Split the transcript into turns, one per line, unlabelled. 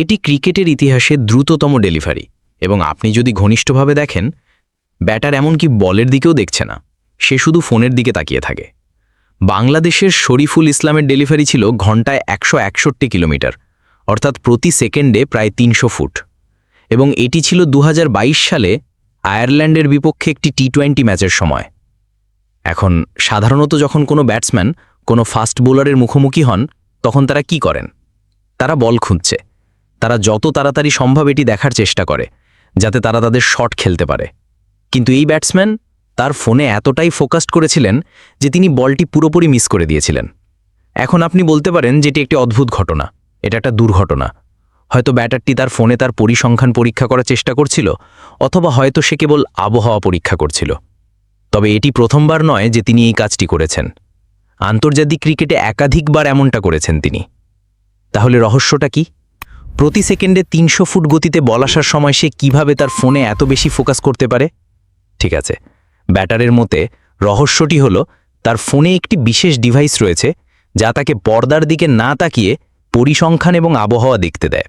এটি ক্রিকেটের ইতিহাসে দ্রুততম ডেলিভারি এবং আপনি যদি ঘনিষ্ঠভাবে দেখেন, ব্যাটার এমনকি বলের দিকেও দেখছে না, সে শুধু ফোনের দিকে তাকিয়ে থাকে। বাংলাদেশের শরীফুল ইসলামের ডেলিভারি ছিল ঘন্টায় 161 কিলোমিটার, অর্থাৎ প্রতি সেকেন্ডে প্রায় 300 ফুট, এবং এটি ছিল 2022 সালে আয়ারল্যান্ডের বিপক্ষে একটি টি-20 ম্যাচের সময়। এখন সাধারণত যখন কোনো ব্যাটসম্যান কোনো ফাস্ট বোলারের মুখোমুখি হন, তখন তারা কি করেন? তারা বল খুঁজছে, তারা যত তাড়াতাড়ি সম্ভব এটি দেখার চেষ্টা করে যাতে তারা তাদের শট খেলতে পারে। কিন্তু এই ব্যাটসম্যান তার ফোনে এতটাই ফোকাসড করেছিলেন যে তিনি বলটি পুরোপুরি মিস করে দিয়েছিলেন। এখন আপনি বলতে পারেন যে এটি একটি অদ্ভুত ঘটনা, এটা একটা দুর্ঘটনা। হয়তো ব্যাটারটি তার ফোনে তার পরিসংখ্যান পরীক্ষা করার চেষ্টা করছিল, অথবা হয়তো সে কেবল আবহাওয়া পরীক্ষা করছিল। তবে এটি প্রথমবার নয় যে তিনি এই কাজটি করেছেন। আন্তর্জাতিক ক্রিকেটে একাধিকবার এমনটা করেছেন তিনি। তাহলে রহস্যটা কি? প্রতি সেকেন্ডে 300 ফুট গতিতে বল আসার সময় সে কিভাবে তার ফোনে এত বেশি ফোকাস করতে পারে? ঠিক আছে, ব্যাটারের মতে রহস্যটি হলো তার ফোনে একটি বিশেষ ডিভাইস রয়েছে যা তাকে পর্দার দিকে না তাকিয়ে পরিসংখ্যান এবং আবহাওয়া দেখতে দেয়।